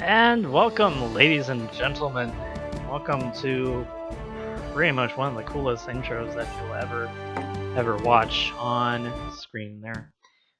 And welcome, ladies and gentlemen. Welcome to pretty much one of the coolest intros that you'll ever watch on screen there.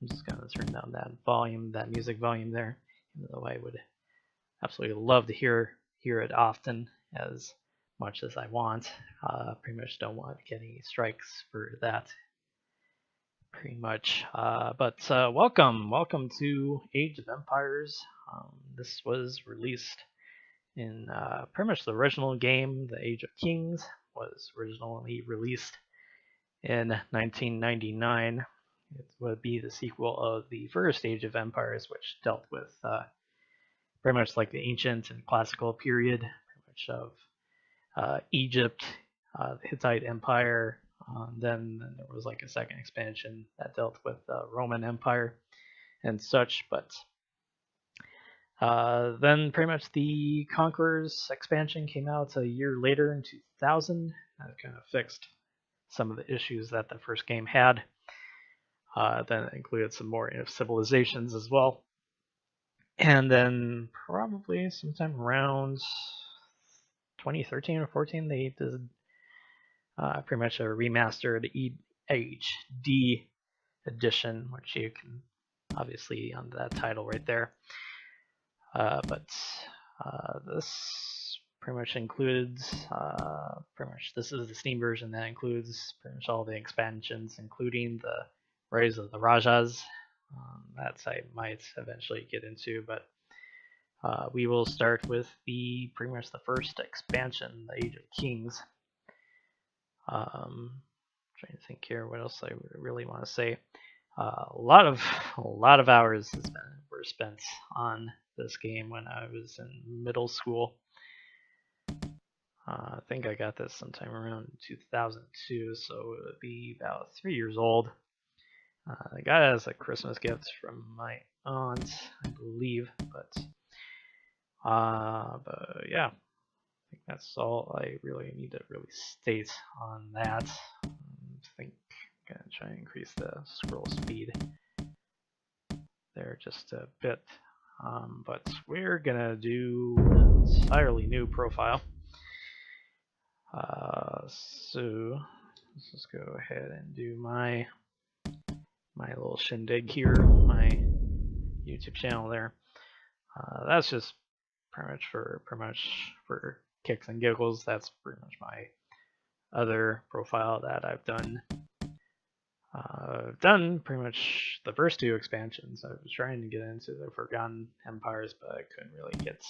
I'm just gonna turn down that volume, that music volume there, even though I would absolutely love to hear it often as much as I want. Pretty much don't want to get any strikes for that. Pretty much. But welcome to Age of Empires. This was released in pretty much the original game. The Age of Kings was originally released in 1999. It would be the sequel of the first Age of Empires, which dealt with pretty much like the ancient and classical period, pretty much of Egypt, the Hittite Empire. Then there was like a second expansion that dealt with the Roman Empire and such, but then pretty much the Conqueror's expansion came out a year later in 2000. That kind of fixed some of the issues that the first game had. Then it included some more civilizations as well. And then probably sometime around 2013 or 14, they did pretty much a remastered HD edition, which you can obviously on that title right there. But this pretty much includes, this is the Steam version that includes pretty much all the expansions, including the Rise of the Rajas. That I might eventually get into, but we will start with pretty much the first expansion, the Age of Kings. Trying to think here what else I really want to say. A lot of hours were spent on this game when I was in middle school. I think I got this sometime around 2002, so it would be about 3 years old. I got it as a Christmas gift from my aunt, I believe, but yeah, I think that's all I really need to really state on that. I think I'm gonna try and increase the scroll speed there just a bit, but we're gonna do an entirely new profile. So let's just go ahead and do my little shindig here, my YouTube channel there. That's just pretty much for kicks and giggles. That's pretty much my other profile that I've done. I've done pretty much the first two expansions. I was trying to get into the Forgotten Empires, but I couldn't really get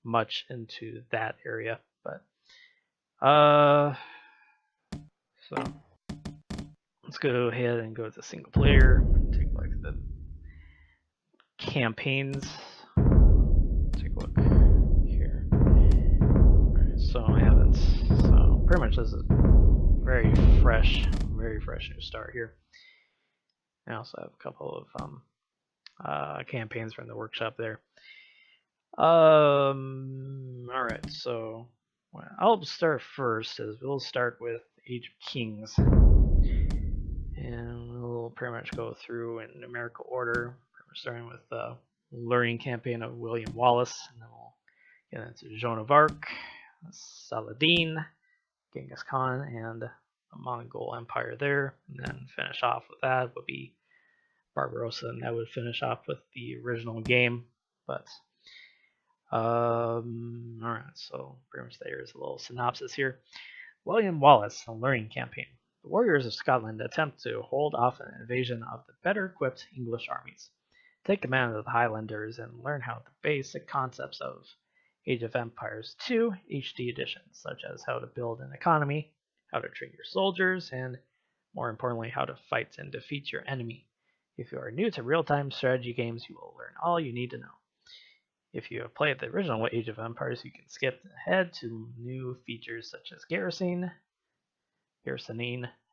much into that area. But so let's go ahead and go to single player. Take like the campaigns. Take a look here. Alright, so I haven't. So pretty much this is very fresh new start here. I also have a couple of campaigns from the workshop there. Alright, so I'll start first, as we'll start with Age of Kings. And we'll pretty much go through in numerical order. We're starting with the learning campaign of William Wallace, and then we'll get into Joan of Arc, Saladin, Genghis Khan, and the Mongol Empire there. And then finish off with that would be Barbarossa, and that would finish off with the original game. But alright, so pretty much there's a little synopsis here. William Wallace, the learning campaign. The warriors of Scotland attempt to hold off an invasion of the better equipped English armies. Take command of the Highlanders and learn how the basic concepts of Age of Empires 2 HD edition, such as how to build an economy, how to train your soldiers, and more importantly, how to fight and defeat your enemy. If you are new to real-time strategy games, you will learn all you need to know. If you have played the original Age of Empires, you can skip ahead to new features such as garrisoning,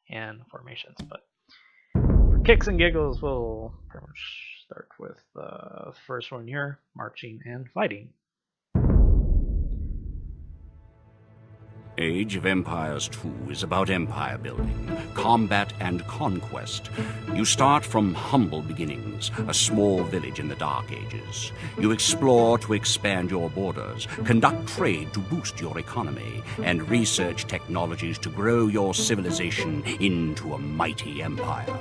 and formations. But for kicks and giggles, we'll pretty much start with the first one here, marching and fighting. Age of Empires 2 is about empire building, combat, and conquest. You start from humble beginnings, a small village in the Dark Ages. You explore to expand your borders, conduct trade to boost your economy, and research technologies to grow your civilization into a mighty empire.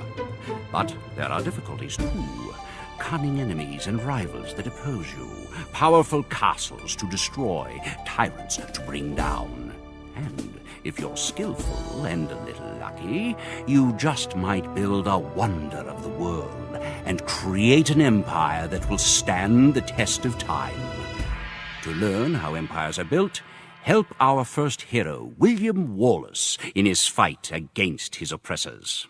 But there are difficulties too. Cunning enemies and rivals that oppose you, powerful castles to destroy, tyrants to bring down. And if you're skillful and a little lucky, you just might build a wonder of the world and create an empire that will stand the test of time. To learn how empires are built, help our first hero, William Wallace, in his fight against his oppressors.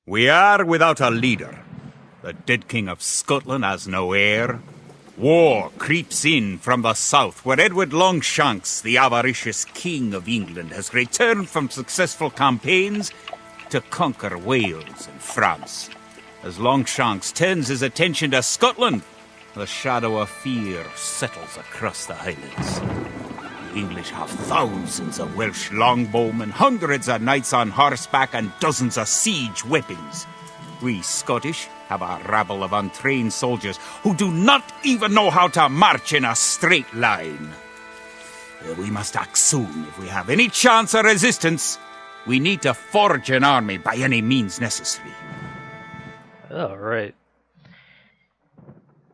We are without a leader. The dead King of Scotland has no heir. War creeps in from the south, where Edward Longshanks, the avaricious King of England, has returned from successful campaigns to conquer Wales and France. As Longshanks turns his attention to Scotland, the shadow of fear settles across the Highlands. The English have thousands of Welsh longbowmen, hundreds of knights on horseback, and dozens of siege weapons. We Scottish have a rabble of untrained soldiers who do not even know how to march in a straight line. We must act soon if we have any chance of resistance. We need to forge an army by any means necessary. All right.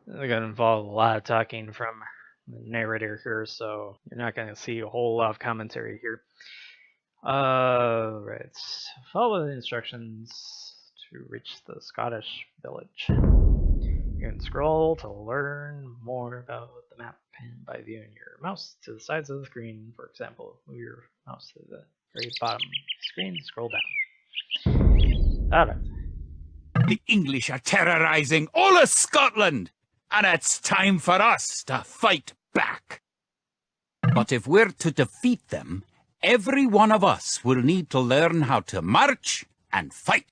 They're going to involve a lot of talking from the narrator here, so you're not going to see a whole lot of commentary here. Right. Follow the instructions to reach the Scottish village. You can scroll to learn more about the map by viewing your mouse to the sides of the screen. For example, move your mouse to the very bottom of the screen, scroll down. Alright. The English are terrorizing all of Scotland, and it's time for us to fight back. But if we're to defeat them, every one of us will need to learn how to march and fight.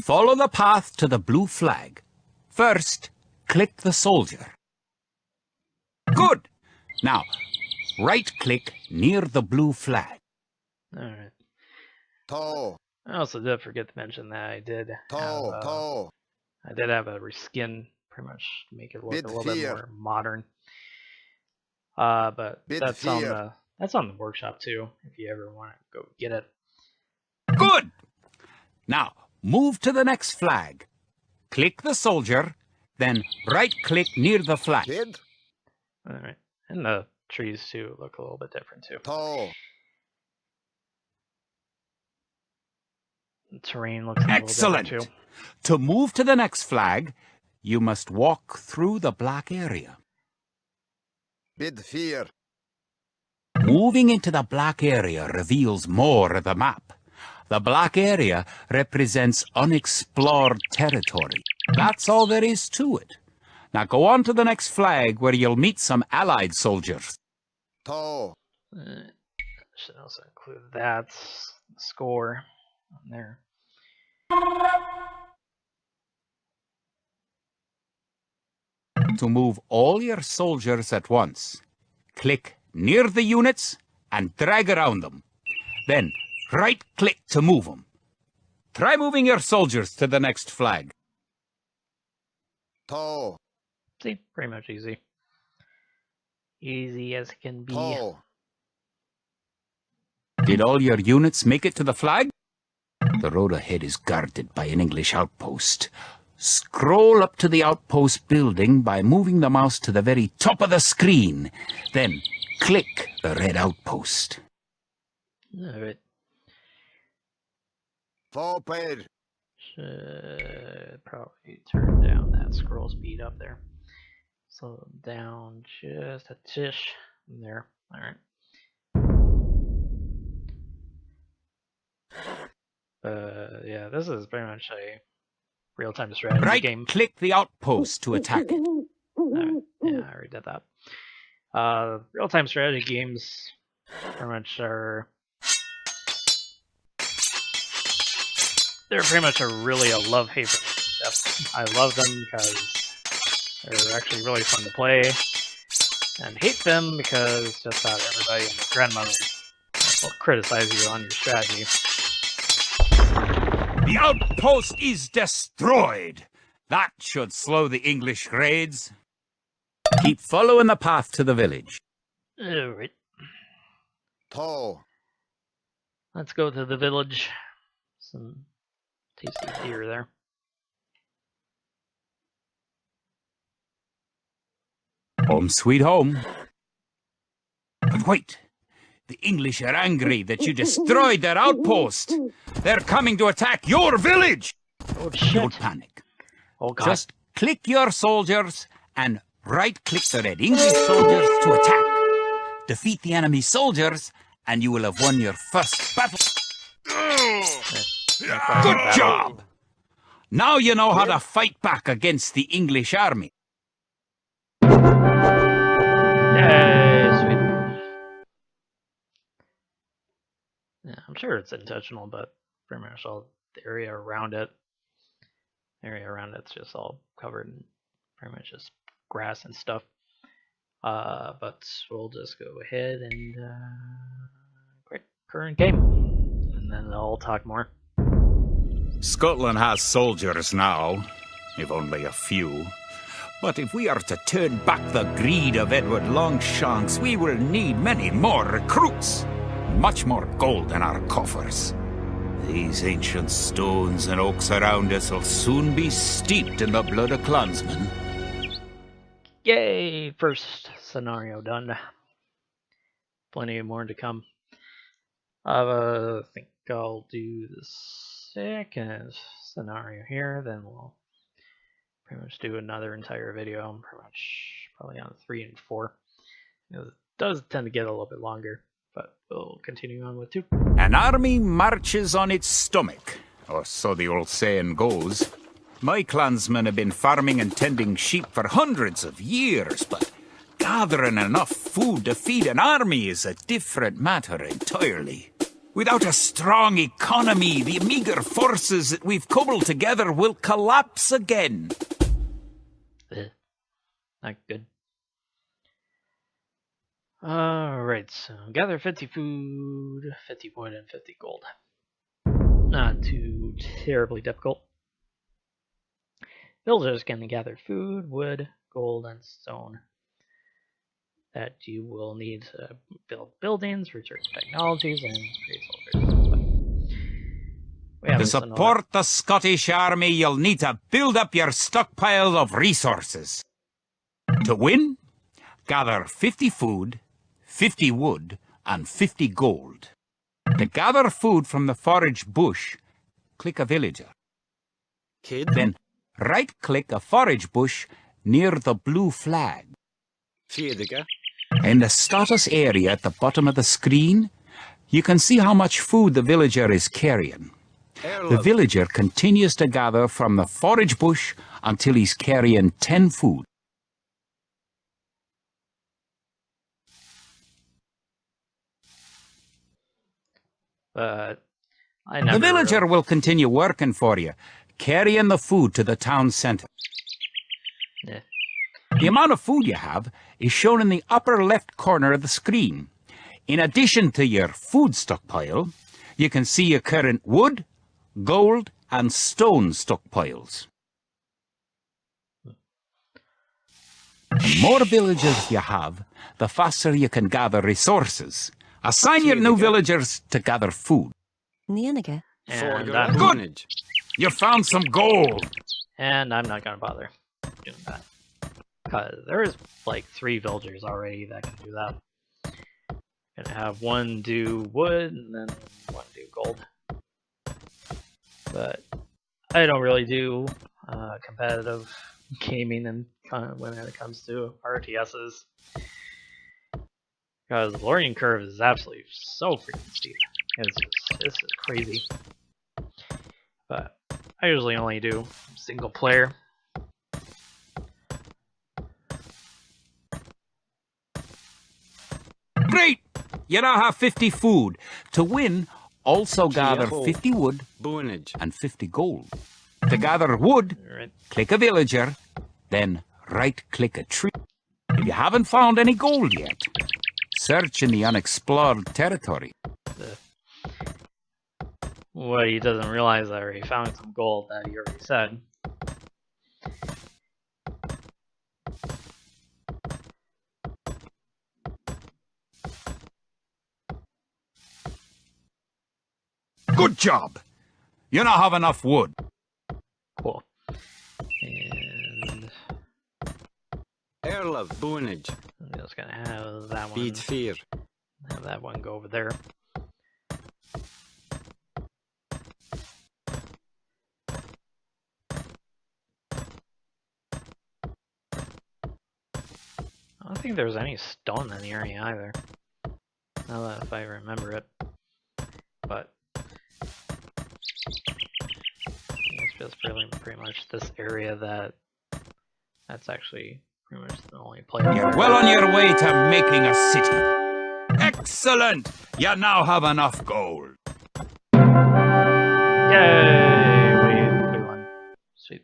Follow the path to the blue flag. First, click the soldier. Good! Now, right-click near the blue flag. Alright. Toe. I also did forget to mention that I did have a reskin, pretty much to make it look a little bit more modern. But that's on the workshop too, if you ever want to go get it. Good! Now, move to the next flag. Click the soldier, then right-click near the flag. Kid. Alright. And the trees too look a little bit different too. Toe. The terrain looks a little Excellent! different too. To move to the next flag, you must walk through the black area. Bid fear. Moving into the black area reveals more of the map. The black area represents unexplored territory. That's all there is to it. Now go on to the next flag where you'll meet some allied soldiers. Toe. Should also include that score on there. To move all your soldiers at once, click near the units and drag around them. Then right-click to move them. Try moving your soldiers to the next flag. Toe. See, pretty much easy. Easy as it can be. Toe. Did all your units make it to the flag? The road ahead is guarded by an English outpost. Scroll up to the outpost building by moving the mouse to the very top of the screen. Then click the red outpost. Alright. Forward. Should probably turn down that scroll speed up there. Slow down just a tish there. Alright. Yeah, this is pretty much a real-time strategy game. Right-click the outpost to attack it. Alright, yeah, I already did that. Real-time strategy games pretty much are... They're pretty much really a love-hate relationship. I love them because they're actually really fun to play. and hate them because just about everybody and their grandmother will criticize you on your strategy. The outpost is destroyed. That should slow the English raids. Keep following the path to the village. Alright, To. let's go to the village. Some tasty deer there. Home sweet home. But wait, the English are angry that you destroyed their outpost. They're coming to attack your village. Oh shit. Don't panic. Oh god. Just click your soldiers and right-click the red English soldiers to attack. Defeat the enemy soldiers, and you will have won your first battle. Good job! Now you know how to fight back against the English army. Yay, sweet. Yeah, I'm sure it's intentional, but pretty much all the area around it's just all covered in pretty much just grass and stuff. But we'll just go ahead and quick current game, and then I'll talk more. Scotland has soldiers now, if only a few. But if we are to turn back the greed of Edward Longshanks, we will need many more recruits. Much more gold in our coffers. These ancient stones and oaks around us will soon be steeped in the blood of clansmen. Yay! First scenario done. Plenty more to come. I think I'll do the second scenario here, then we'll pretty much do another entire video. I'm pretty much probably on 3 and 4. It does tend to get a little bit longer, but we'll continue on with 2. An army marches on its stomach, or so the old saying goes. My clansmen have been farming and tending sheep for hundreds of years, but gathering enough food to feed an army is a different matter entirely. Without a strong economy, the meager forces that we've cobbled together will collapse again. Not good. Alright, so gather 50 food, 50 wood, and 50 gold. Not too terribly difficult. Villagers can gather food, wood, gold, and stone that you will need to build buildings, research technologies, and create soldiers. To support the Scottish army, you'll need to build up your stockpile of resources. To win, gather 50 food, 50 wood, and 50 gold. To gather food from the forage bush, click a villager. Kid? Then right-click a forage bush near the blue flag. Fredrika? In the status area at the bottom of the screen, you can see how much food the villager is carrying. The villager continues to gather from the forage bush until he's carrying 10 food. But The villager will continue working for you, carrying the food to the town centre. Yeah. The amount of food you have is shown in the upper left corner of the screen. In addition to your food stockpile, you can see your current wood, gold, and stone stockpiles. The more villagers you have, the faster you can gather resources. Assign your new villagers to gather food. Nianaga. And Good! You found some gold! And I'm not gonna bother doing that. Cause there's like 3 villagers already that can do that. Gonna have one do wood and then one do gold. But I don't really do competitive gaming and when it comes to RTSs. Because the learning curve is absolutely so freaking steep. This is crazy. But I usually only do single player. Great! You now have 50 food. To win, also gather 50 wood and 50 gold. To gather wood, Right. click a villager, then right-click a tree. If you haven't found any gold yet, search in the unexplored territory. What he doesn't realize that he found some gold that he already said. Good job! You now have enough wood. Cool. And Earl of Boonage. I'm just gonna have that one. Feed fear. Have that one go over there. I don't think there's any stone in the area either. Now that if I remember it. But I think it's just pretty much this area that's actually pretty much the only place. You're well on your way to making a city. Excellent! You now have enough gold. Yay! We won. Sweet.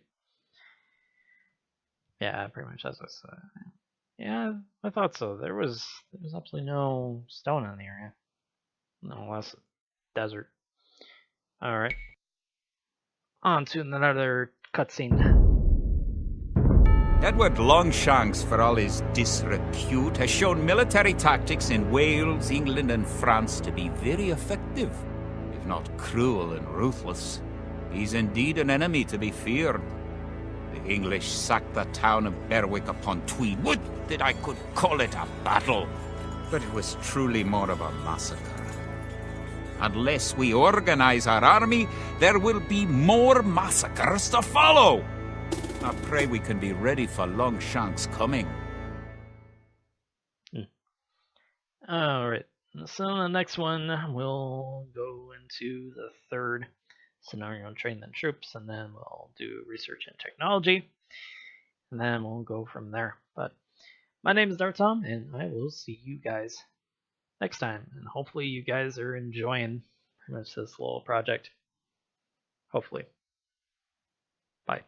Yeah, pretty much as I said. Yeah, I thought so. There was absolutely no stone in the area. No less desert. Alright. On to another cutscene. Edward Longshanks, for all his disrepute, has shown military tactics in Wales, England, and France to be very effective, if not cruel and ruthless. He's indeed an enemy to be feared. The English sacked the town of Berwick upon Tweed. Would that I could call it a battle, but it was truly more of a massacre. Unless we organize our army, there will be more massacres to follow. I pray we can be ready for Longshanks' coming. Alright, so the next one we'll go into the third scenario and train the troops, and then we'll do research and technology, and then we'll go from there. But my name is DarthTom, and I will see you guys next time, and hopefully you guys are enjoying pretty much this little project. Hopefully. Bye.